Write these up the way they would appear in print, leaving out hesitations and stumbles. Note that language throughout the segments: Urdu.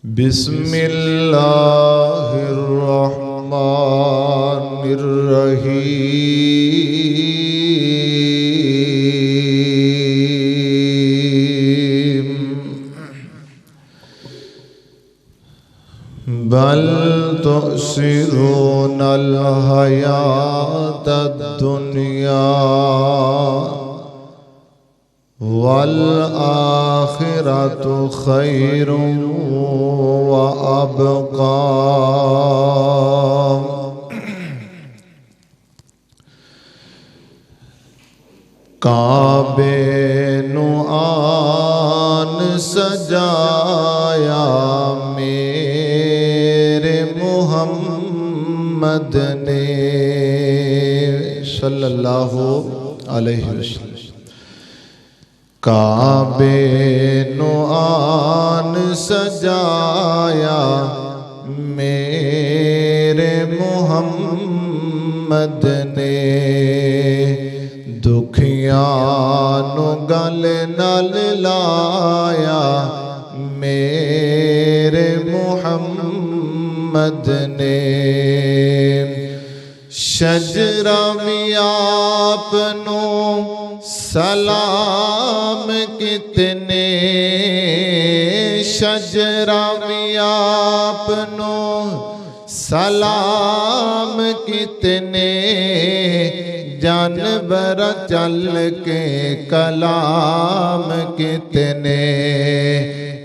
بسم اللہ الرحمن الرحیم بل تؤثرون الحیاۃ الدنیا والآخرۃ خیر وابقا کعبے نو آن سجایا میرے محمد نے صلی اللہ علیہ وسلم کعبے نو آن سجایا میرے محمد نے دکھیاں نو گل نال لایا میرے محمد نے شجرہ بھی آپ نو سلام کتنے شجرہ بھی آپ نو سلام کتنے جانور چل کے کلام کتنے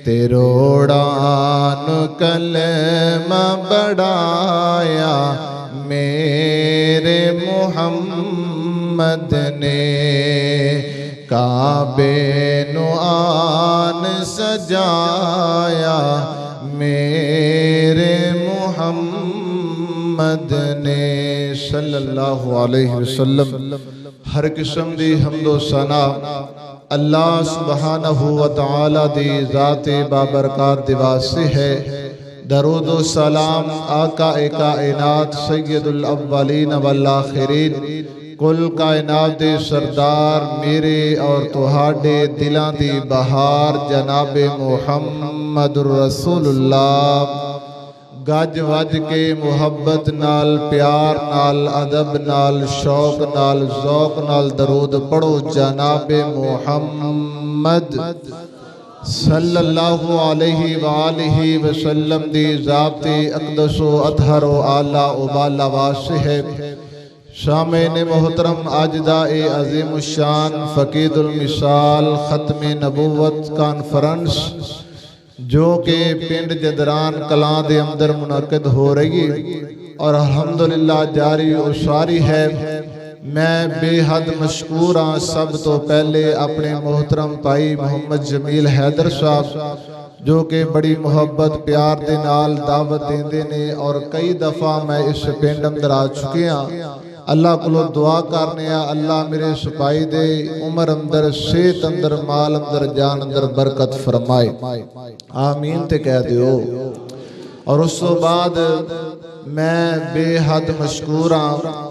تیروڑان کلمہ بڑھایا میرے محمد نے کعبے نو آن سجایا میرے محمد نے صلی اللہ علیہ وسلم ہر قسم دی حمد و ثنا اللہ سبحانہ و تعالی دی ذات بابرکات دی واسطے ہے درود و سلام آقا کائنات سید الاولین والآخرین کل کائنات دے سردار میرے اور تہاڈے دلاں دی بہار جناب محمد رسول اللہ گج وج کے محبت نال پیار نال ادب نال شوق نال ذوق نال درود پڑھو جناب محمد صلی اللہ علیہ وآلہ وسلم دی ذات اقدس و اطہر و اعلیٰ و بالا واسع ہے سامعین محترم آجدہ عظیم الشان فقید المثال ختم نبوت کانفرنس جو کہ پنڈ جدران کلاں دے اندر منعقد ہو رہی اور الحمدللہ جاری و ساری ہے میں بے حد مشکور ہاں سب تو پہلے اپنے محترم بھائی محمد جمیل حیدر صاحب جو کہ بڑی محبت پیار دے نال دعوت دیندے نے اور کئی دفعہ میں اس پنڈ اندر آ چکے ہاں اللہ کو دعا کرنے اللہ میرے سپاہی دے عمر اندر صحت اندر مال اندر جان اندر برکت فرمائے آمین تے کہہ دیو اور اس تو بعد میں بے حد مشکور ہاں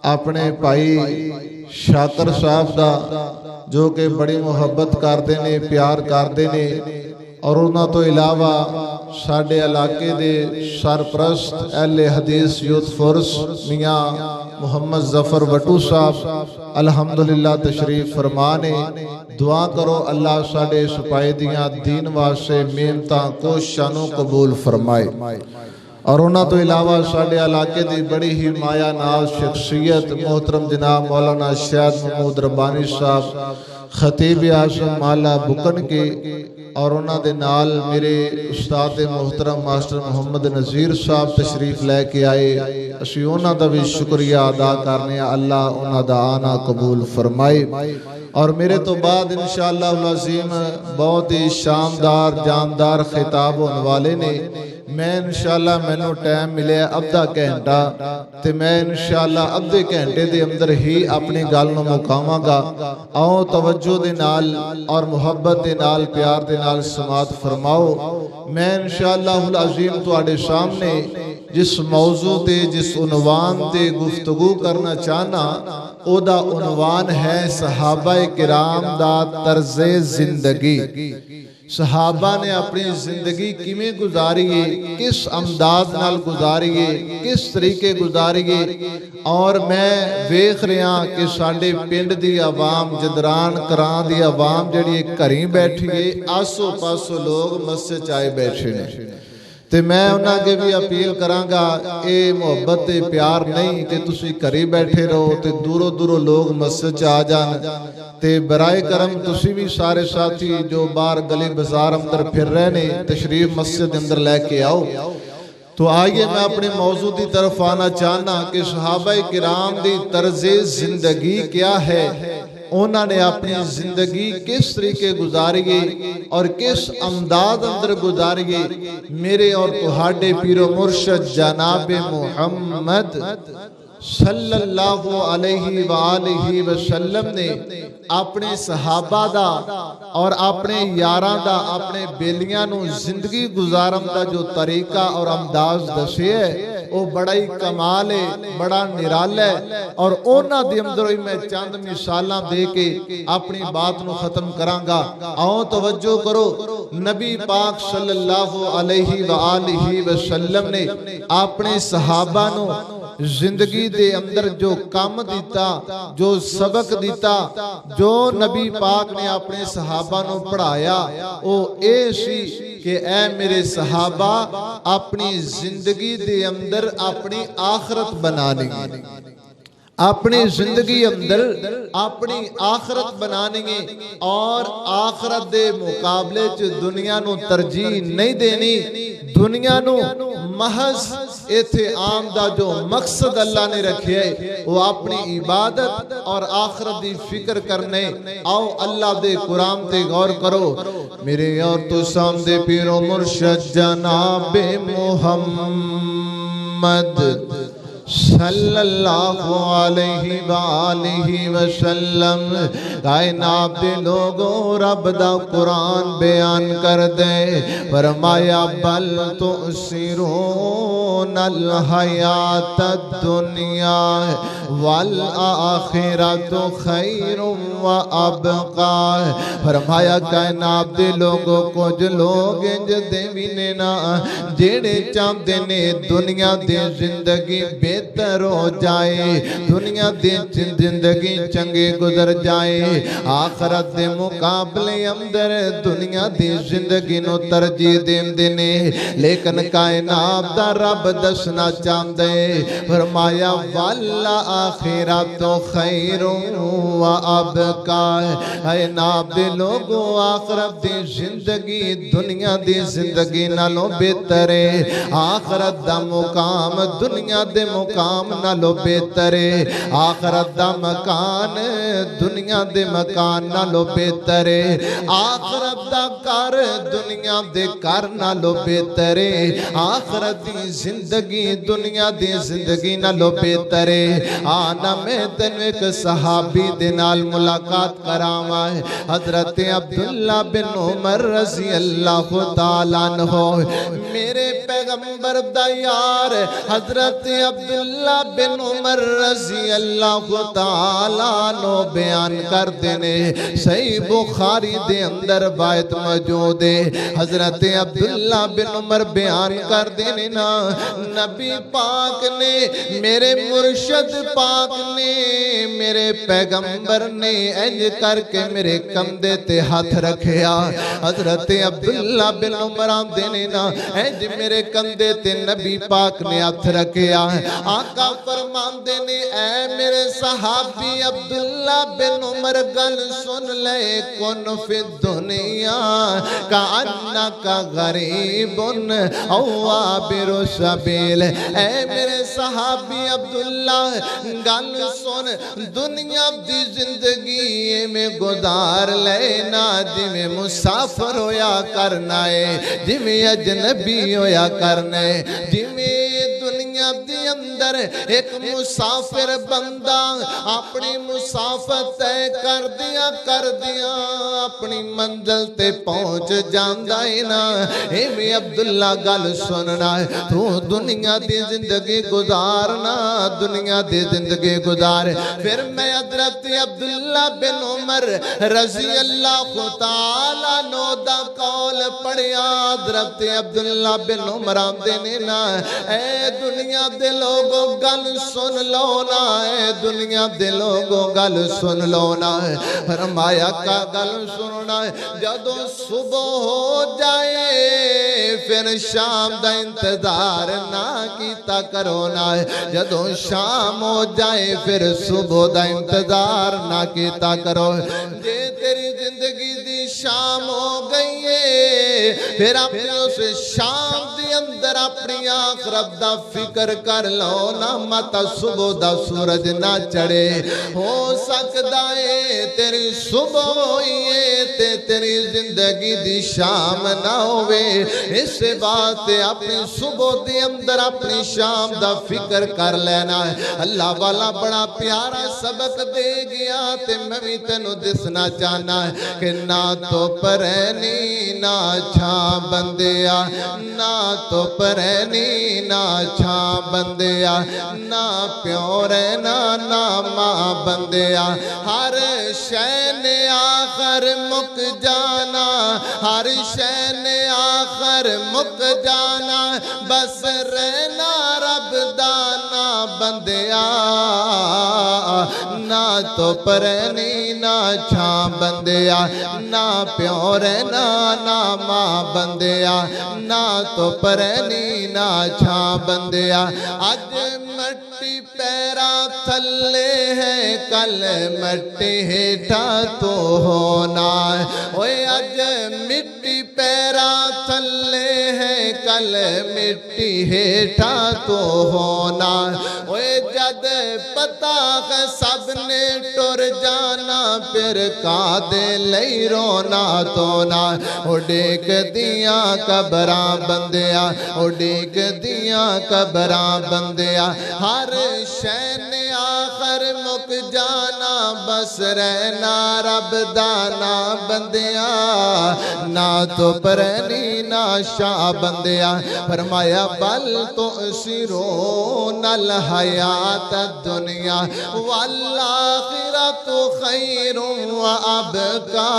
اپنے بھائی شاکر صاحب دا جو کہ بڑی محبت کردے نے پیار کردے نے اور انہاں تو علاوہ ساڈے علاقے دے سرپرست اہل حدیث یوتھ فورس میاں محمد ظفر وٹو صاحب الحمدللہ تشریف فرمانے دعا کرو اللہ ساڈے سپاہی دیاں دین واسطے محنتاں کوششاں نو قبول فرمائے اور انہاں تو علاوہ ساڈے علاقے دی بڑی ہی مایا ناز شخصیت محترم جناب مولانا شہید محمود ربانی صاحب خطیب اعظم مالا بکن کے اور انہاں دے نال میرے استاد محترم ماسٹر محمد نذیر صاحب تشریف لے کے آئے اسی انہاں دا بھی شکریہ ادا کرنے اللہ انہاں دا آنا قبول فرمائے اور میرے تو بعد انشاءاللہ العظیم بہت ہی شاندار جاندار خطاب ہونے والے نے میں انشاءاللہ میں نو ٹائم ملے ابدہ گھنٹہ تے میں انشاءاللہ ابدے گھنٹے دے اندر ہی اپنی گل نو مقاماں گا آؤ توجہ دے نال اور محبت دے نال پیار دے نال سماعت فرماؤ میں انشاءاللہ العظیم تواڈے سامنے جس موضوع تے جس عنوان تے گفتگو کرنا چاہنا او دا عنوان ہے صحابہ کرام دا طرز زندگی صحابہ نے اپنی زندگی کیویں گزاری ہے، کس انداز نال گزاری ہے، کس طریقے گزاری ہے۔ اور میں ویکھ رہا کہ ساڈے پنڈ دی عوام، جدران کران دی عوام جڑی گھریں بیٹھی ہے، آسو پاسو لوگ مسجد چائے بیٹھے نے۔ تے میں انہاں کے بھی اپیل کراں گا، اے محبت تے پیار نہیں کہ تسی گھریں بیٹھے رہو تے دوروں دوروں لوگ مسجد چ آ جان۔ تے برائے کرم تسی بھی سارے ساتھی جو باہر گلی بازار اندر پھر رہے نے، تشریف مسجد اندر لے کے آؤ۔ تو آئیے میں اپنے موضوع دی طرف آنا چاہنا کہ صحابہ کرام دی طرز زندگی کیا ہے، انہوں نے اپنی زندگی کس طریقے گزاریے اور کس انداز اندر گزاریے۔ میرے اور تہاڈے پیر و مرشد جناب محمد صلی اللہ علیہ وآلہ وسلم نے اپنے صحابہ دا اور اپنے یاراں دا، اپنے بیلیاں نو زندگی گزارن دا جو طریقہ اور انداز دسے ہے، وہ بڑا ہی کمال ہے، بڑا نرالا ہے۔ اور اونا دی اندر ہی میں چند مثالاں دے کے اپنی بات نو ختم کراں گا۔ آؤ توجہ کرو، نبی پاک صلی اللہ علیہ وآلہ وسلم نے اپنے صحابہ نو زندگی دے اندر جو کام دیتا، جو سبق دیتا، جو نبی پاک نے اپنے صحابہ نو پڑھایا، وہ اے سی کہ اے میرے صحابہ اپنی زندگی دے اندر اپنی آخرت بنانی ہے، اپنی زندگی اندر اپنی آخرت بنانی ہے، اور آخرت دے مقابلے چ دنیا نو ترجیح نہیں دینی۔ دنیا نو محض ایتھے عام دا جو مقصد اللہ نے رکھے ہے وہ اپنی عبادت اور آخرت دی فکر کرنے۔ آؤ اللہ دے قرآن تے غور کرو، میرے اور تو سامنے پیر و مرشد جناب محمد صلی اللہ علیہ وآلہ وسلم کائنات دے لوگوں رب دا قرآن بیان کر دے، فرمایا بل تؤثرون الحیات الدنیا والآخرۃ خیر وابقا۔ فرمایا کائنات دے لوگوں کچھ لوگ انج دے بھی نا جیڑے چاہتے نے دنیا دے زندگی بہتر ہو جائے، دنیا دے زندگی چنگے گزر جائے، آخرت دے مقابلے اندر دنیا دی زندگی نو ترجیح دین دینے۔ لیکن کائنات دا رب دسنا چاہندے، فرمایا والآخرۃ خیر وابقا۔ کائنات دے لوگوں آخرت دی زندگی دنیا دی زندگی نالوں بہتر ہے، آخرت دا مقام دنیا دے مقام نالو بہتر ہے، آخرت دا مکان دنیا دے مکان نالو بہتر ہے، آخرت دا کر دنیا دے کر نالو بہتر ہے، آخرت دی زندگی دنیا دی زندگی نالو بہتر ہے۔ آنا میں تینوں ایک صحابی دے نال ملاقات کراواں ہے، حضرت عبداللہ بن عمر رضی اللہ تعالیٰ عنہ، میرے پیغمبر دا یار حضرت عبداللہ بن عمر رضی اللہ تعالیٰ عنہ بیان کر دینے، صحیح بخاری دے اندر بایت موجود ہے، حضرت عبداللہ بن عمر بیان کر دینے نا، نبی پاک نے، میرے مرشد پاک نے، میرے پیغمبر نے انج کر کے میرے کندھے تے ہاتھ رکھیا۔ حضرت عبداللہ بن عمر دینے نا انج میرے کندھے تے نبی پاک نے ہاتھ رکھیا۔ آقا فرماندے نے اے میرے صحابی عبداللہ بن عمر گل سن لے، کن فی الدنیا کانکا غریب او عابر سبیل۔ اے میرے صحابی عبداللہ گل سن، دنیا دی زندگی میں گزار لینا جی میں مسافر ہویا کرنا ہے، جی میں اجنبی ہویا کرنا ہے، جی میں دنیا دی اندر اندر ایک مسافر بندہ اپنی مسافت طے کر دیا اپنی منزل تے پہنچ جاندا ہے نا اے میں عبداللہ گل سننا ہے تو دنیا دی زندگی گزارنا دنیا دی زندگی گزار پھر میں حضرت عبداللہ بن عمر رضی اللہ تعالیٰ نو دا قول پڑھیا حضرت عبداللہ بن عمر آمدے نے نا اے دنیا دے لوگوں گل سن لو نا اے دنیا دے لوگوں گل سن لو نا فرمایا کا گل سننا ہے جدو صبح ہو جائے پھر شام دا انتظار نہ کیتا کرو نا جدو شام ہو جائے پھر صبح دا انتظار نہ کیتا کرو جے تیری زندگی دی شام ہو گئی ہے پھر اپنے اس شام دی اندر اپنی آخرت دا فکر کر لو نا متا صبح دا سورج نہ چڑھے ہو سکتا ہے تیری صبح ہوئی ہے تیری زندگی دی شام نہ ہوئے اس بات اپنی صبح دی اندر اپنی شام دا فکر کر لینا ہے اللہ والا بڑا پیارا سبق دے گیا تے میں بھی تینوں دسنا چاہنا ہے کہ نہ تو پرینی نہ چھاں بندیا نہ تو پرینی نہ چھاں بندیا نہ پیو رہنا نہ ماں بندیا ہر شے نے آخر مک جانا ہر شے نے آخر مک جانا بس رہنا رب دانا بندیا نہ تو پرینی نہ چھاں بندیا نہ پیو رہنا نہ ماں بندیا نہ تو پرینی نہ چھاں بندیا اج مٹی پیرا تھلے ہے کل مٹی ہیٹھا تو ہونا اوے اج مٹی پیرا تھلے ہے کل مٹی ہیٹھا تو ہونا اوے جد پتا ہے سب نے ٹر جانا پھر کا دے لئی رونا تونا او ڈیک دیاں قبراں بندیا او ڈیک دیاں قبراں بندیا ہر شے نے آخر مک جانا بس رہنا رب دانا بندیا نہ تو پرینی نہ شاہ بندیا فرمایا بل تو سرون الحیات الدنیا والآخرت خیر و ابقا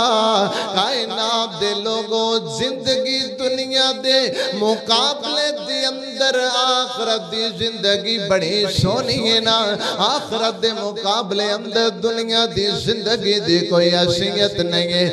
کائنات دے لوگوں زندگی دنیا دے مقابلے دے اندر آخرت دی زندگی بڑی سونی ہے نا آخرت دے مقابلے اندر دنیا دی زندگی دی کوئی حیثیت نہیں ہے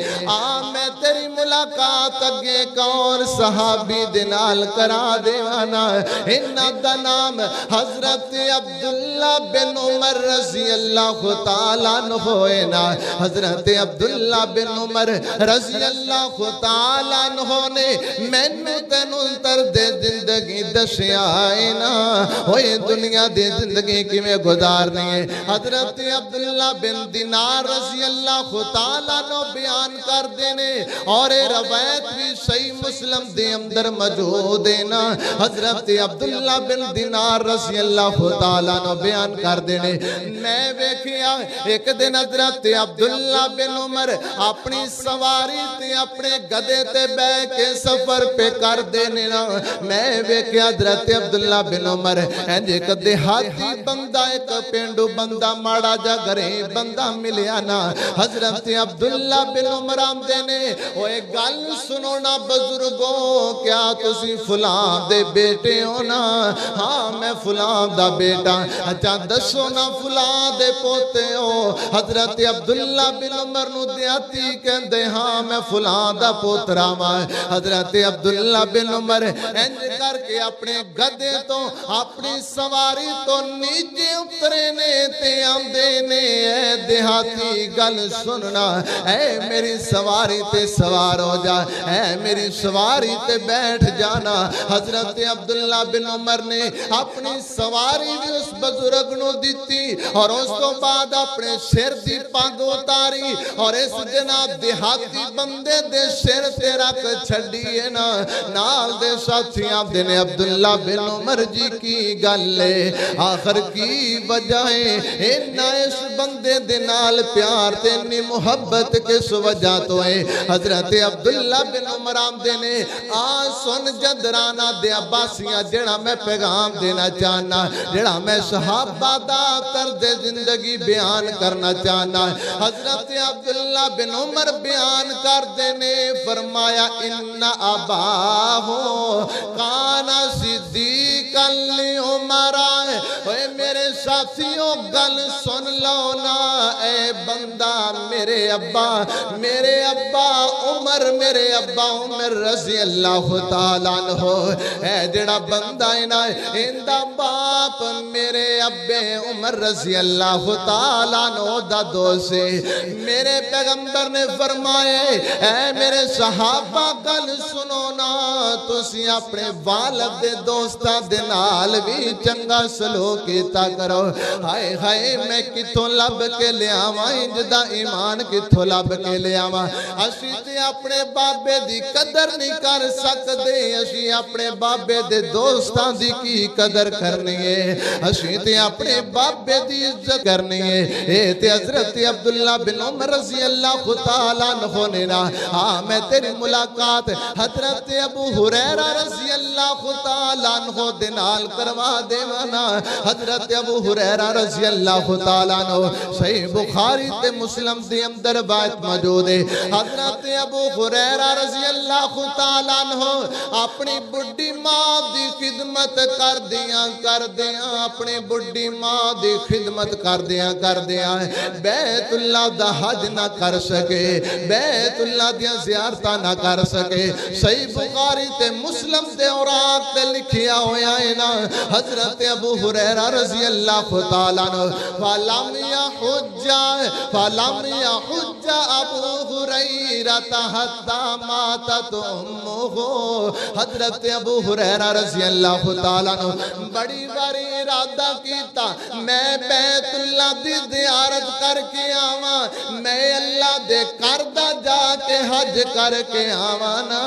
میں تیری ملاقات اگے کون صحابی دنال کرا دیوانا انہا دا نام حضرت عبداللہ بن عمر رضی اللہ تعالیٰ نہوئے نا حضرت عبداللہ بن عمر رضی اللہ تعالیٰ نہونے میں نے تینوں تر دے زندگی دسیا آئے نا ہوئے دنیا دے زندگی کی میں گزارنی ہے حضرت عبداللہ بن دینار رضی اللہ تعالیٰ نو بیان کر دینے اور روایت بھی صحیح مسلم دے اندر موجود ہے نا حضرت عبداللہ بن دینار رضی اللہ تعالیٰ نو بیان کر دینے میں بیکھیا ایک دن حضرت عبداللہ بن عمر اپنی سواری تے اپنے گدے تے بے کے سفر پہ کر دینے نا میں بیکھیا حضرت عبداللہ بن عمر اینجے کدے ہاتھی بندہ ایک پینڈو بندہ ماڑا جا گرے بندہ ملیا نا حضرت عبداللہ بن عمر آم دینے وہ ایک گل سنو نا بزرگوں کیا تسی فلان دے بیٹے ہو نا ہاں میں فلان دا بیٹا اچھا دسو نا فلان دے پوتے ہو حضرت عبداللہ بن عمر نو دیاتی کہندے ہاں میں فلان دا پوترا ماں حضرت عبداللہ بن عمر انج کر کے اپنے گدے تو اپنی سواری تو نیچے اترنے تے آم دینے اے دیہاتی گل سننا اے میری سواری تے سوار سوار ہو جا، اے میری سواری تے بیٹھ جانا۔ حضرت عبداللہ بن عمر نے اپنی سواری بھی اس بزرگ نو دیتی اور اس تو بعد اپنے سر دی پگ اتاری اور اس جناب دیہاتی بندے دے سر تے رکھ چھڑیے نا۔ نال دے ساتھیاں دے نے عبداللہ بن عمر جی کی گلے آخر کی بجائے اینا اس بندے دے نال پیار تے انی محبت کس وجہ تو ہے۔ حضرت عبداللہ بن عمر آمدے نے سن جدرانا دے عباسیاں جڑا میں پیغام دینا چاہنا، جڑا میں صحابہ دا طرز زندگی بیان کرنا چاہنا۔ حضرت عبداللہ بن عمر بیان کر دینے فرمایا ان اباہو کانا صدیقا لعمرہ۔ اے میرے ساتھیوں گل سن لو نا، اے بندہ میرے ابا عمر رضی اللہ تعالیٰ عنہ، اے جڑا بندہ اندہ باپ میرے ابے عمر رضی اللہ تعالیٰ عنہ دا دوست ہے۔ میرے پیغمبر نے فرمائے اے میرے صحابہ گل سنو نا، تسی اپنے والد دے دوستہ دے نال بھی چنگا سلوک کیتا کرو۔ ہائے ہائے میں کتھوں لب کے لے آواں، انجدہ ایمان کتھوں لب کے لے آواں۔ اسی تے اپنے بابے دی قدر نہیں کر سکتے، اسی اپنے بابے دے دوستاں دی کی قدر کرنی ہے، اسی تے اپنے بابے دی عزت کرنی ہے۔ اے تے حضرت عبداللہ بن عمر رضی اللہ تعالیٰ عنہ نے نا میں تیری ملاقات حضرت ابو ہریرہ رضی اللہ تعالیٰ عنہ دے نال کروا دے مانا۔ حضرت ابو ہریرہ رضی اللہ تعالیٰ عنہ صحیح بخاری تے مسلم دے اندر روایت موجود ہے۔ حضرت ابو ہریرہ رضی اللہ تعالیٰ عنہ اپنی بڑی ماں دی خدمت کر دیاں اپنی بڑی ماں دی خدمت کر دیاں بیت اللہ دا حج نہ کر سکے، بیت اللہ دیا زیارتہ نہ کر سکے۔ صحیح بخاری تے مسلم دے اوراق تے لکھیا ہویا ہے نا، حضرت ابو ہریرہ رضی اللہ تعالیٰ عنہ فَلَمْ يَحُجَّ ابو ہریرہ حَتَّى مَاتَتْ أُمُّهُ۔ حضرت ابو ہریرہ رضی اللہ تعالیٰ عنہ بڑی باری ارادہ کیتا میں بیت اللہ دی زیارت کر کے آواں، میں اللہ دے کردہ جا کے حج کر کے آواں نا،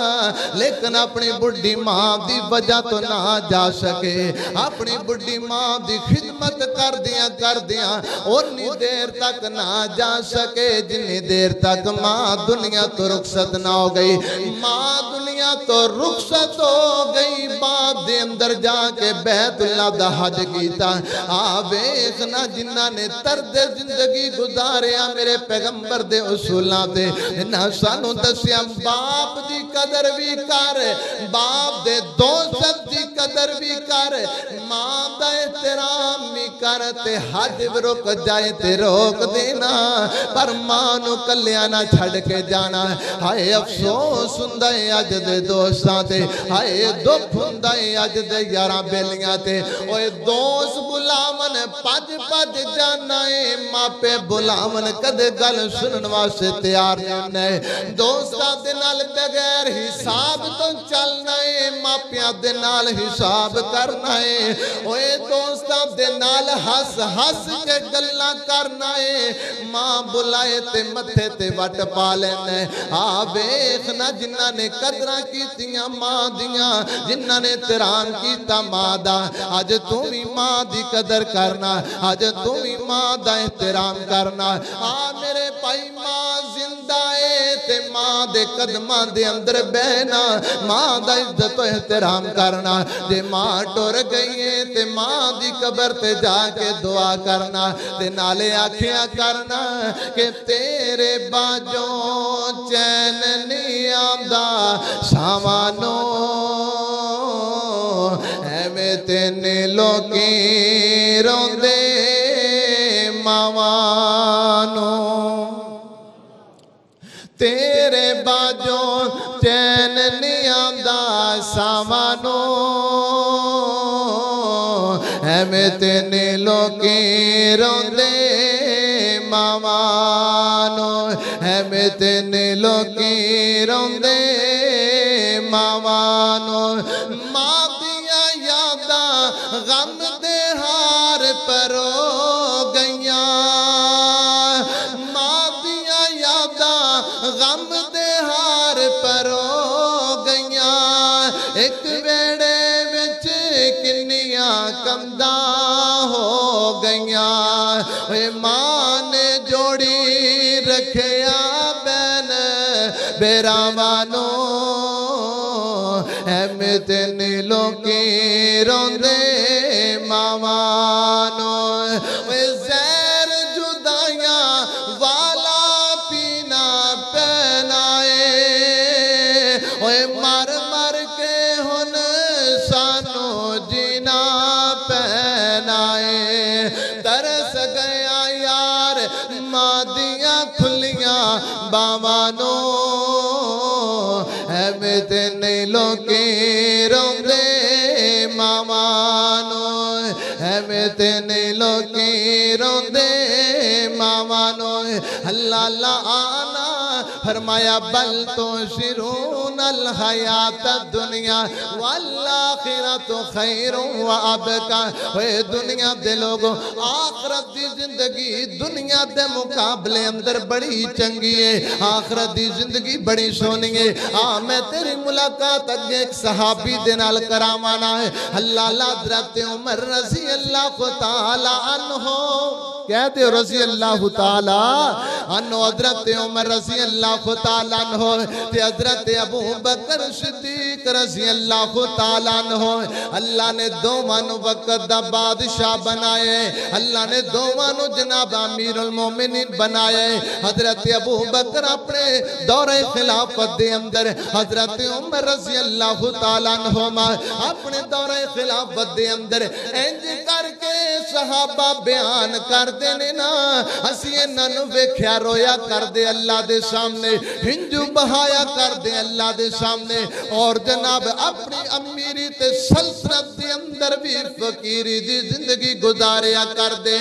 لیکن اپنی بڑی ماں دی وجہ تو نہ جا سکے۔ اپنی بڑی ماں دی خدمت کر دیاں اتنی دیر تک نہ جا سکے جنی دیر تک ماں دنیا تو رخصت نہ ہو گئی۔ ماں دنیا تو رخصت ہو گئی، باپ دے اندر جا کے بیت اللہ دا حج کیتا۔ ویکھنا جنہاں نے طرز زندگی گزاریا میرے پیغمبر دے اصولاں تے، انہاں سانو دسیا باپ دی قدر بھی کر، باپ دے دوست دی قدر بھی کر، ماں دا احترام بھی کر، تے حج رک جائے تے روک دینا، پر ماں نو کلیا نہ چھڑ کے جانا۔ ہائے افسوس ہوندا ہے اج دے دوستاں تے، ہائے دکھ ہوندا ہے اج دے یاراں بیلیاں تے، اوے دوست بلاون پج جانا ہے، ماپے بلاون کدے گل سنن واسطے تیار نہیں ہے۔ دوستاں دے نال بغیر حساب تو چلنا ہے، ماپیاں دے نال حساب کرنا ہے، اوے دوستاں دے نال ہس کے گلاں کرنا ہے، ماں بلائے تے متھے تے وٹ پا لینا ہے۔ ویکھنا جنہاں نے قدراں کیتیاں ماں دیاں، جنہاں نے احترام کیتا ماں دا، اج تو بھی ماں دی قدر کرنا، اج تو بھی ماں دا احترام کرنا۔ میرے بھائی ماں زندہ ہے تے ماں دے قدماں دے اندر بہنا، ماں دا عزت و احترام کرنا۔ جے ماں ٹر گئی ہے تے ماں دی قبر تے جا کے دعا کرنا، تے نالے آکھیاں کرنا کہ تیرے باجوں چین نہیں آندا سامانو، ایویں تینے لوکی روندے ماوانو، تیرے باجوں چین نہیں آندا سامانو، ایویں تینے لوکی روندے ماوانو، میں تینے لوکی روندے ماوانو ماں دیاں یاداں غم دے ہار پرو گئیاں ماں دیاں یاداں غم دے ہار پرو گئیاں ایک ویڑے وچ کنیاں کمداں ہو گئیاں اے ماں نے جوڑی رکھیا بین بیراوانو میں تینے لوکی روندے ماوانو زہر جدائیاں والا پینا پینائے مر مر کے ہن سانو جینا پینائے ترس گیا یار ماں دیاں کھلیاں باوانو میں تینے لوکی روندے ماوانو میں تینے لوکی روندے ماوانو اللہ اللہ آنا فرمایا بل تو شرون الحیات الدنیا والآخرت خیر و ابقا اے دنیا دے لوگوں آخرت دی زندگی دنیا دے مقابلے اندر بڑی چنگی ہے آخرت دی زندگی بڑی سونی ہے میں تیری ملاقات اگے ایک صحابی دے نال کرامانا ہے اللہ حضرت عمر رضی اللہ تعالی عنہ کہہ دے رضی اللہ تعالی عنہ حضرت عمر رضی اللہ تعالی عنہ تے حضرت ابو بکر صدیق رضی اللہ تعالی عنہ اللہ نے دوانو وقت دا بادشاہ بنائے اللہ نے دوانو جناب امیر المومنین بنائے حضرت ابو بکر اپنے دور خلافت دے اندر حضرت عمر رضی اللہ تعالی عنہ اپنے دور خلافت دے اندر انج کر کے صحابہ بیان کر دینے نا ہسی انہوں ویکھیا رویا کر دے اللہ دے سامنے ہنجو بہایا کر دے اللہ دے سامنے اور جناب اپنی امیری تے سلطنت دے اندر بھی فقیری دی زندگی گزاریا کر دے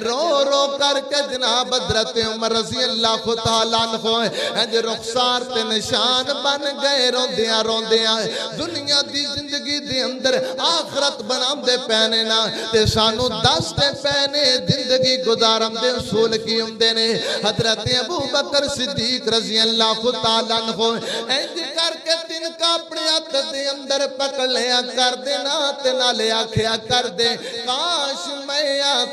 رو رو کر کے جناب حضرت عمر رضی اللہ تعالیٰ عنہ رخسار تے نشان بن گئے روندیاں روندیاں دنیا دی زندگی دے اندر آخرت بنام دے پہنے نا تے سانو دس دے پہنے زندگی گزارم دے اصول کی امدے نے حضرت ابو بکر صدیق رضی اللہ تعالیٰ عنہ انج کر کے تن کا اپنے ہاتھ دے اندر پکڑ لیا کر دے نا تے نہ لیا کھیا کر دے کاش میں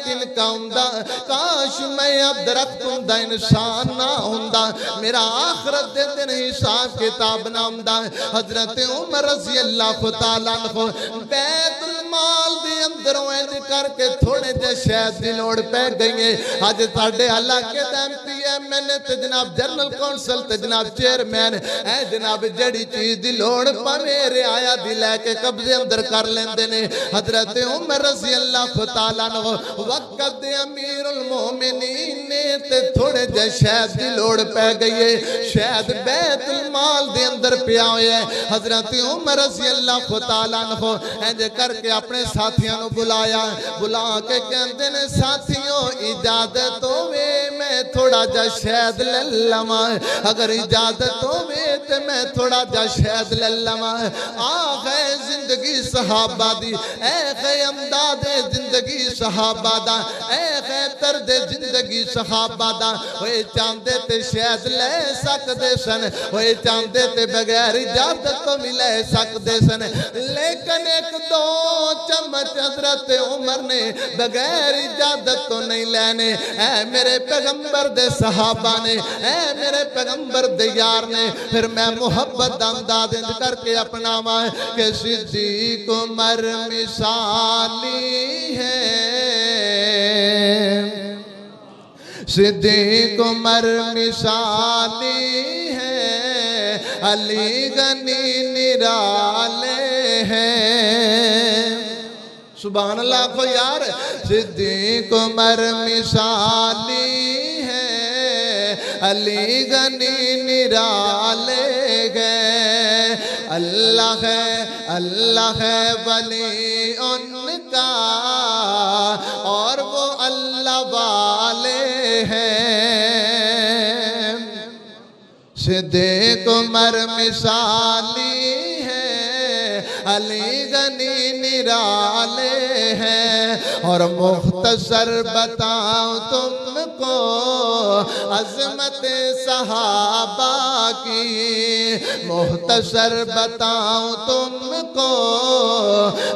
تن کا امدہ کاش میں اب درخت امدہ انسان نہ امدہ میرا آخرت دے دن حساب کتاب نہ امدہ حضرت عمر رضی اللہ تعالیٰ عنہ بیت المال دے اندروں انج کر کے تھوڑے جے شہد دی لوڑ پہ گئی ہیں آج تاڑے اللہ کے دیم پی ایم این تے جناب جنرل کونسل تے جناب چیئرمین اے جناب جڑی چیز دی لوڑ پا میرے آیا دی لے کے قبضے اندر کر لیندے نے حضرت عمر رضی اللہ تعالیٰ عنہ وقت دے امیر المومنین نے تے تھوڑے جے شہد دی لوڑ پہ گئی ہے شہد بیت المال دے اندر پیا ہوئے ہیں حضرت عمر رضی اللہ تعالیٰ عنہ انج کر کے اپنے ساتھیاں نو بلایا بلا کے کہندے نے ساتھیوں اجازت ہوئے میں تھوڑا جا شہد للما اگر اجازت ہوئے تے میں تھوڑا جا شہد للما آخے زندگی صحابہ دی اے خے امداد زندگی صحابہ دا اے خے ترد زندگی صحابہ دا ہوئے چاندے تے شہد لے سکدے سن ہوئے چاندے تے بغیر اجازت تو ملے سکدے سن لیکن ایک دو چمچ حضرت عمر نے بغیر اجازت تو نہیں لینے اے میرے پیغمبر دے صحابہ نے اے میرے پیغمبر دے یار نے پھر میں محبت انداز کر کے اپنا ماں کہ صدیق عمر مثالی ہے صدیق عمر مثالی ہے علی غنی نرالے ہیں سبحان اللہ کو یار صدیق عمر مثالی ہے علی غنی نرالے گئے اللہ ہے ولی ان کا اور وہ اللہ والے ہیں صدیق عمر مثالی ہے، علی غنی نرالے ہیں، اور مختصر بتاؤں تم کو عظمت صحابہ کی، مختصر بتاؤں تم کو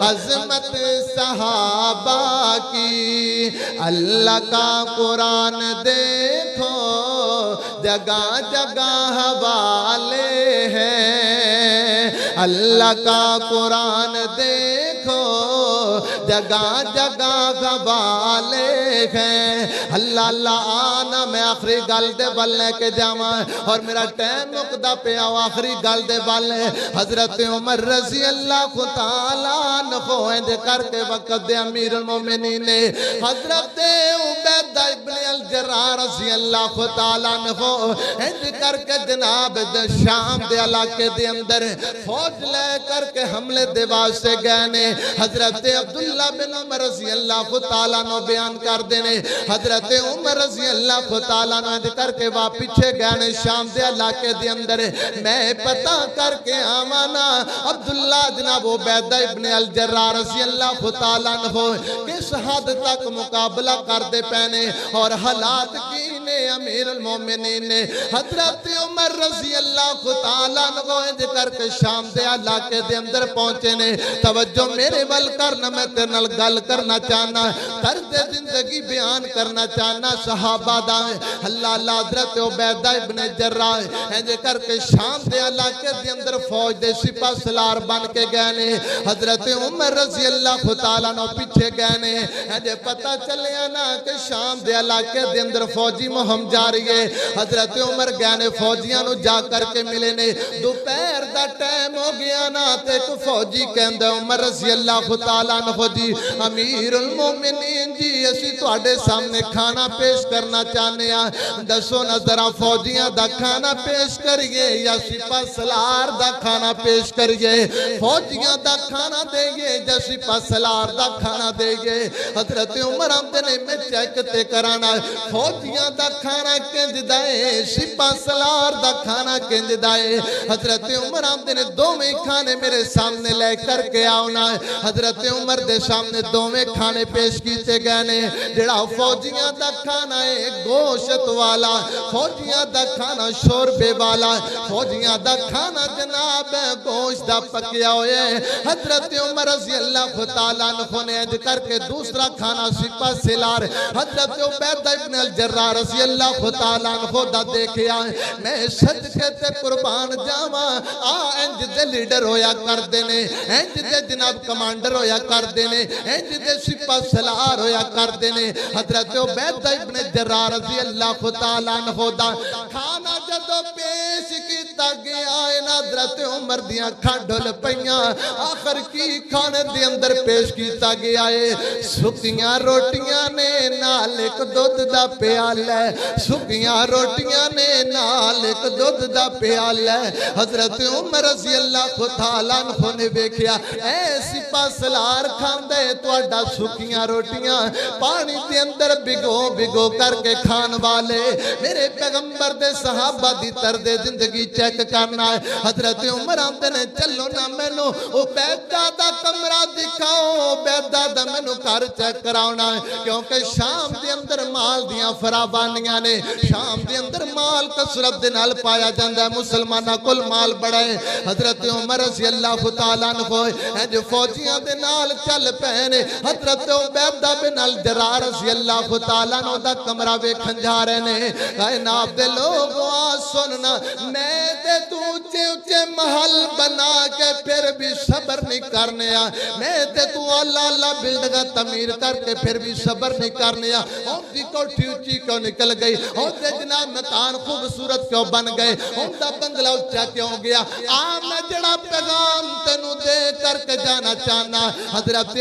عظمت صحابہ کی۔ اللہ کا قرآن دیکھو جگہ جگہ حوالے ہیں، اللہ کا قرآن دیکھو جگہ جگہ حوالے ہیں۔ اللہ اللہ آنا میں آخری گل دے بلنے کے جاواں اور میرا ٹائم مقدہ پہ آؤ، آخری گل دے بلنے حضرت عمر رضی اللہ تعالیٰ عنہ اندے کر کے وقت دے امیر المومنین نے حضرت عبیدہ ابن الجراح رضی اللہ تعالیٰ عنہ اندے کر کے جناب شام دے علاقے دے اندر فوج لے کر کے حملے دے واسطے گئے نے۔ حضرت عبداللہ بن عمر رضی اللہ تعالیٰ عنہ بیان کر دینے حضرت عمر رضی اللہ تعالیٰ عنہ اندے کر کے واہ پیچھے گئے نے شام دے علاقے دے اندر میں پتہ کر کے آمانا عبداللہ جناب عبیدہ ابن الجراح رضی اللہ تعالیٰ عنہ کس حد تک مقابلہ کر دے پہنے اور حالات کی نے امیر المومنین نے حضرت عمر رضی اللہ تعالیٰ عنہ اندے کر کے شام دے علاقے دے اندر پہنچے نے۔ توجہ میرے ول کرنا، میں تیرے نال گل کرنا چاہنا، طرز زندگی بیان کرنا چاہنا صحابہ دا اللہ اللہ حضرت عبیدہ ابن الجراح اندے کر کے شام دے علاقے دے اندر فوج دے سپاہ سالار بن کے گئے نے۔ حضرت عمر رضی اللہ تعالیٰ عنہ پیچھے گئے نے۔ اندے پتہ چلیا نا کہ شام دے علاقے دے اندر فوجی مہم جاری ہے۔ حضرت عمر گئے نے فوجیاں نو جا کر کے ملے نے، دوپہر دا ٹائم ہو گیا نا تے ایک فوجی کہندے عمر رضی اللہ تعالیٰ عنہ جی امیر المومنین جی اسی تواڈے سامنے کھانا پیش کرنا چاہنے ہیں، دسو نا ذرا فوجیاں دا کھانا پیش کریے یا سپاہ سالار دا کھانا پیش کریے، فوجیاں دا کھانا دئیے یا سپاہ سالار دا کھانا دئیے۔ حضرت عمر آمدے نے میں چیک تے کرانا فوجیاں دا کھانا کنج دائے سپاہ سالار دا کھانا کنج دائے۔ حضرت عمر آمدے نے دو میں کھانے میرے سامنے لے کر کے آؤنا ہے۔ حضرت عمر دے سامنے دو میں کھانے پیش کیتے گئے نے، جڑا فوجیاں دا کھانا ہے گوشت والا، فوجیاں دا کھانا شوربے والا، فوجیاں دا کھانا جناب گوشت دا پکیا ہوئے۔ حضرت عمر رضی اللہ تعالیٰ عنہ نے اج کر کے دوسرا کھانا سپاہ سالار حضرت عبیدہ ابن الجراح رضی اللہ تعالیٰ عنہ دا دیکھیا میں صدقے تے قربان جاواں آ انج دے لیڈر ہویا کر دینے، انج دے جناب کمانڈر ہویا کر دینے، انج دے سپاہ سالار ہویا کر دینے۔ حضرت عبیدہ ابن الجراح رضی اللہ تعالیٰ عنہ دا کھانا جدو پیش کیتا گیا ہے حضرت عمر دیاں کھڈل پیاں، آخر کی کھانے دے اندر پیش کیتا گیا ہے سکیاں روٹیاں نے نال ایک دودھ دا پیالہ، سکیاں روٹیاں نے نال ایک دودھ دا پیالہ۔ حضرت عمر رضی اللہ تعالیٰ عنہ نے دیکھیا اے سپاہ سالار کھاندے تواڈا سکیاں روٹیاں پانی دے اندر بگو بگو کر کے کھان والے میرے پیغمبر دے صحابہ دی طرز زندگی چیک کرنا ہے۔ حضرت عمر آمدے نے چلو نا مینوں عبیدہ دا کمرہ دکھاؤ، عبیدہ دا مینوں گھر چیک کراؤنا ہے کیونکہ شام دے اندر مال دیاں فراوانیاں نے، شام دے اندر مال کثرت دے نال پایا جاندا ہے، مسلماناں کول مال بڑا ہے۔ حضرت عمر رضی اللہ تعالیٰ عنہ جو فوجیاں دے نال چل پہنے حضرت عبیدہ بن الجراح رضی اللہ تعالیٰ عنہ دا کمرہ ویکھن جا رہے نے۔ کائنات دے لوگوں آ سننا میں تے تو اونچے اونچے محل بنا کے پھر بھی صبر نہیں کرنے آ، میں تے تو اللہ اللہ بلڈنگاں تعمیر کر کے پھر بھی صبر نہیں کرنے آ، ہم دی کوٹھی اونچی کیوں نکل گئی، ہم دے جناب مکان خوبصورت کیوں بن گئے، ہم دا بنگلہ اونچا کیوں گیا۔ میں جڑا پیغام تینوں دے کر کے جانا چاہنا حضرت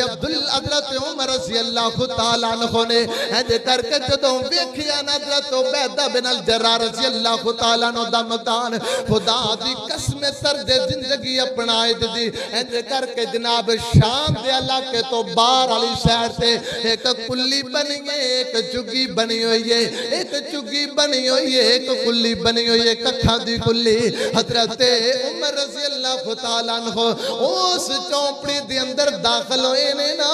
عمر رضی اللہ تعالیٰ عنہ نے دے کر کے جدوں ویکھیا حضرت عبیدہ بن الجراح رضی اللہ تعالیٰ عنہ دا مکان خدا دی قسم طرز زندگی اپنائے دی دے کر کے جناب شام دے علاقے علاقے تو باہر والی شہر سے ایک کلی بنی ہے، ایک چگی بنی ہوئی ہے، ایک چگی بنی ہوئی ہے، ایک کلی بنی ہوئی ہے، ککھاں دی کلی۔ حضرت عمر رضی اللہ تعالیٰ عنہ اس چوپڑی دی اندر داخل ہوئے نے نا،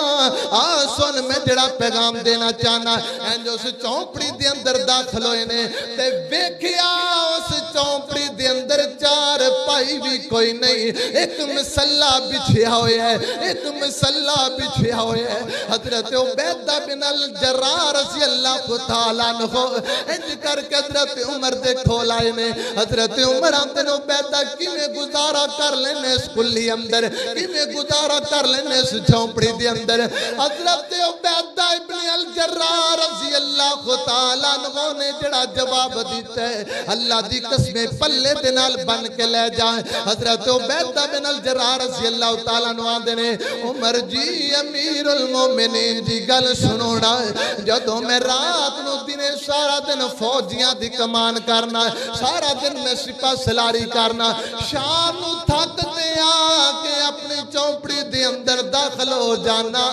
سن میں جڑا پیغام دینا چاہنا ہے، جو اس چوپڑی دی اندر داخل ہوئے نے تے ویکھیا اس چوپڑی دی اندر چار پائی بھی کوئی نہیں، ایک مسلح بچھیا ہوئے ہے، ایک مسلح بچھیا ہوئے ہے۔ حضرت عبیدہ بن الجراح رضی اللہ تعالیٰ عنہ انج کر کے حضرت عمر دے کھول آئے نے۔ حضرت عمر آتے نے عبیدہ کیویں گزارا کر لینے اس کلی اندر، کیویں گزارا کر لینے اس جھونپڑی دے اندر۔ حضرت عبیدہ ابن الجراح رضی اللہ تعالیٰ عنہ نے جڑا جواب دیتا ہے، اللہ دی قسمیں پلے دے نال بن کے لے جائیں۔ حضرت عبیدہ بن الجراح رضی اللہ تعالیٰ عنہ آندے نے، عمر جی امیر المومنین جی گل سنوڑا ہے، جدوں میں رات نو دنے سارا دن فوجیاں دی کمان کرنا، سارا دن میں سپاہ سلاری کرنا، شام نو تھک تے آ کے اپنی چوپڑی دی اندر داخل ہو جانا،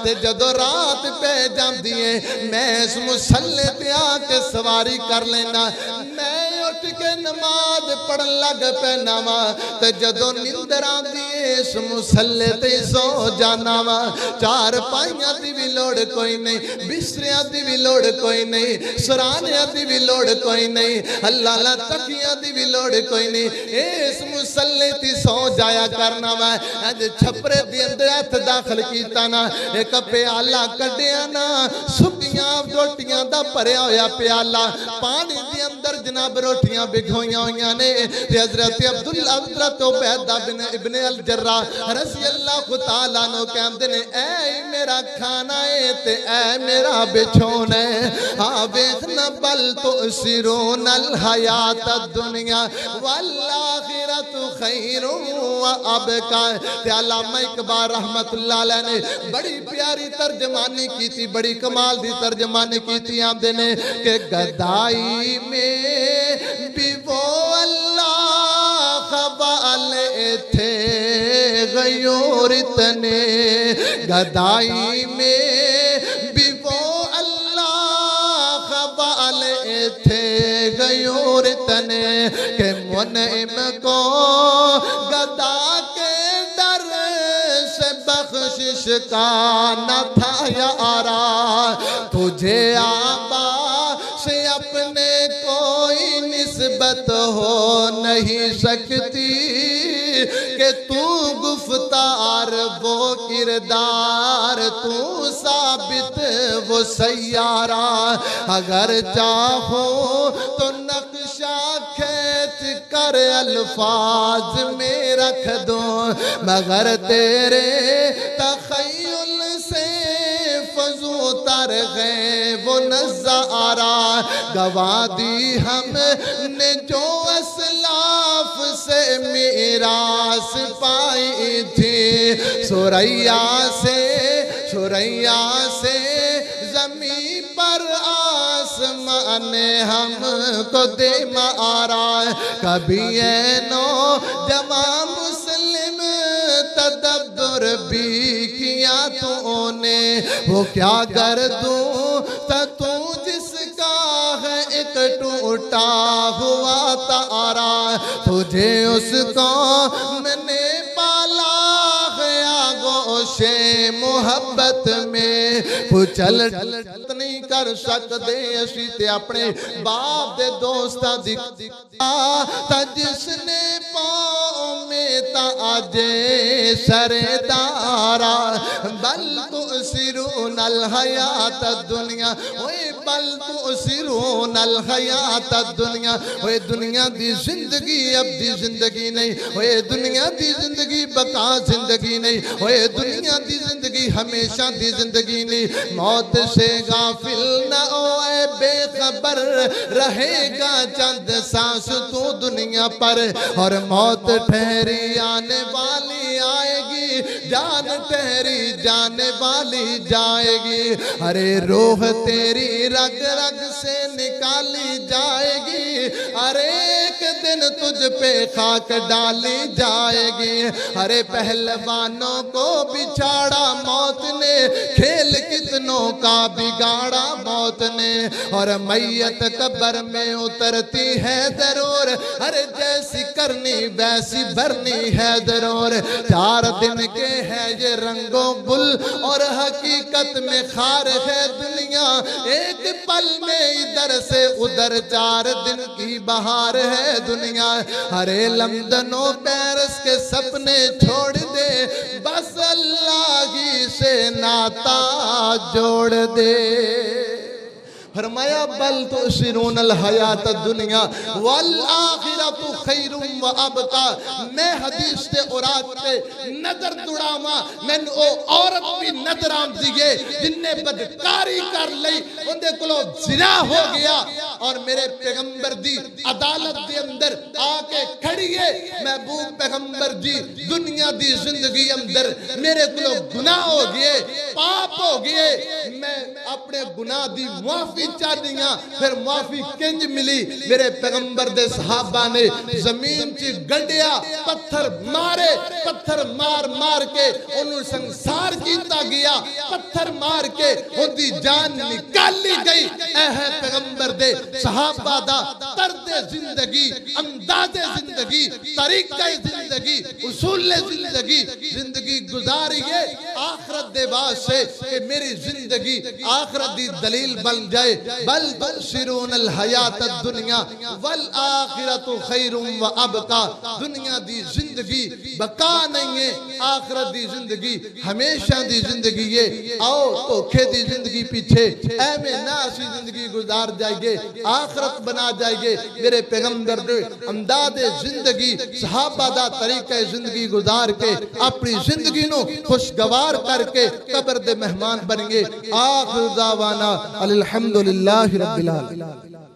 تے جدوں رات پہ جاندی ہے میں اس مسلح تے آ کے سواری کر لینا، میں اٹھ کے نماز پڑھن لگ پینا وا، تے جدوں نیندر آندی ہے اس مسلح تے سو جانا وا، چار پائیاں دی بھی لوڑ کوئی نہیں، بستریاں دی بھی لوڑ کوئی نہیں، سرانیاں دی بھی لوڑ کوئی نہیں، اللہ اللہ تکیاں دی بھی لوڑ کوئی نہیں، اس مسلح تے سو جایا کرنا وا۔ اج چھپرے دی اندر ہاتھ داخل کیتا نا، ایک پیالہ کڈیا نا، سکیاں روٹیاں دا بھریا ہویا پیالہ، پانی دی اندر جناب روٹیاں بگھوئیاں ہویاں نے، تے حضرت حضرت عبیدہ بن ابن الجراح رضی اللہ تعالیٰ عنہ کہندے نے، اے میرا کھانا ہے تے اے میرا بچھون ہے، ویکھنا بل تؤثرون الحیات الدنیا والآخرۃ خیر وابقا۔ تے علامہ اقبال رحمت اللہ علیہ نے بڑی پیاری ترجمانی کی تھی، بڑی کمال دی ترجمانی کی تھی، آمدے نے کہ گدائی میں بھی وہ اللہ والے تھے غیور اتنے، گدائی میں بھی وہ اللہ والے تھے غیور اتنے، کہ منعم کو گدا کے ڈر سے بخشش کا نہ تھا یارا، تجھے آبا سے اپنے کوئی نسبت ہو نہیں سکتی، کہ تو گفتار وہ کردار، تو ثابت وہ سیارہ، اگر چاہو تو نقشہ کھینچ کر الفاظ میں رکھ دوں، مگر تیرے تخیل سے فضو تر گئے وہ نظارہ، گواہ دی ہم نے جو اسلاف سے میراث پائی تھی، سوریا سے زمین پر آسمان ہم کو دے مارا، کبھی اے نوجوان مسلم تدبر بھی کیا تو نے، وہ کیا گردوں تو جس کا ہے ایک ٹوٹا ہوا تارا، تجھے اس کو میں نے پالا گیا گوشے محبت میں، کچل نہیں کر سکتے اسی تے اپنے باپ دے دوستہ دکھا، تا جس نے پاؤں میں تا آجے سردارا، بل تؤثرون الحیات الدنیا، بل تؤثرون الحیات الدنیا، دنیا دی زندگی اب دی زندگی نہیں، دنیا دی زندگی بقا زندگی نہیں، دنیا دی زندگی ہمیشہ دی زندگی نہیں، موت سے غافل نہ ہوئے بے خبر رہے گا چند سانس تو دنیا پر، اور موت ٹھہری آنے والی آئے گی، جان ٹھہری جانے والی جائے گی، ارے روح تیری رگ رگ سے نکالی جائے گی، ارے ایک دن تجھ پہ خاک ڈالی جائے گی ارے پہلوانوں کو بچھاڑا موت نے کھیل کتنوں کا بگاڑا موت نے اور میت قبر میں اترتی ہے ضرور ارے جیسی کرنی ویسی بھرنی ہے ضرور 4 دن کے ہے یہ رنگوں گل اور حقیقت میں خار ہے دنیا ایک پل میں ادھر سے ادھر 4 دن کی بہار ہے دنیا ارے لندن و پیرس کے سپنے چھوڑ دے بس اللہ ہی سے ناتا جوڑ دے فرمایا بل تؤثرون الحیات الدنیا والآخرت خیر و ابقا میں حدیث تے اورات پہ نظر دوڑاما میں او عورت بھی نظر آم دیئے جن نے بدکاری کر لئی ان دے کلو زنا ہو گیا اور میرے پیغمبر دی عدالت دے اندر آکے کھڑیے محبوب پیغمبر جی دنیا دی زندگی اندر میرے کلو گناہ ہو گئے پاپ ہو گئے میں اپنے گناہ دی معافی چاہیاں پھر معافی کنج ملی میرے پیغمبر دے صحابہ نے زمین چی گڑیا پتھر مارے پتھر مار مار کے انہوں سنسار جیتا گیا پتھر مار کے ان دی جان نکالی گئی اے ہے پیغمبر دے صحابہ دا طرز زندگی انداز زندگی طریقہ زندگی اصول زندگی گزاریے آخرت دے واسطے کہ میری زندگی آخرت دی دلیل بن جائے بل تؤثرون الحیات الدنیا والآخرت خیر و ابقا دنیا دی زندگی بقا نہیں ہے آخرت دی زندگی ہمیشہ دی زندگی ہے آؤ دھوکے دی زندگی پیچھے اے میں ناسی زندگی گزار جائیے آخرت بنا جائیے میرے پیغمبر دے انداز زندگی صحابہ دا طریقہ زندگی گزار کے اپنی زندگی نو خوشگوار کر کے قبر دے مہمان بنیں گے آخر دعوانا الحمدللہ رب العالمین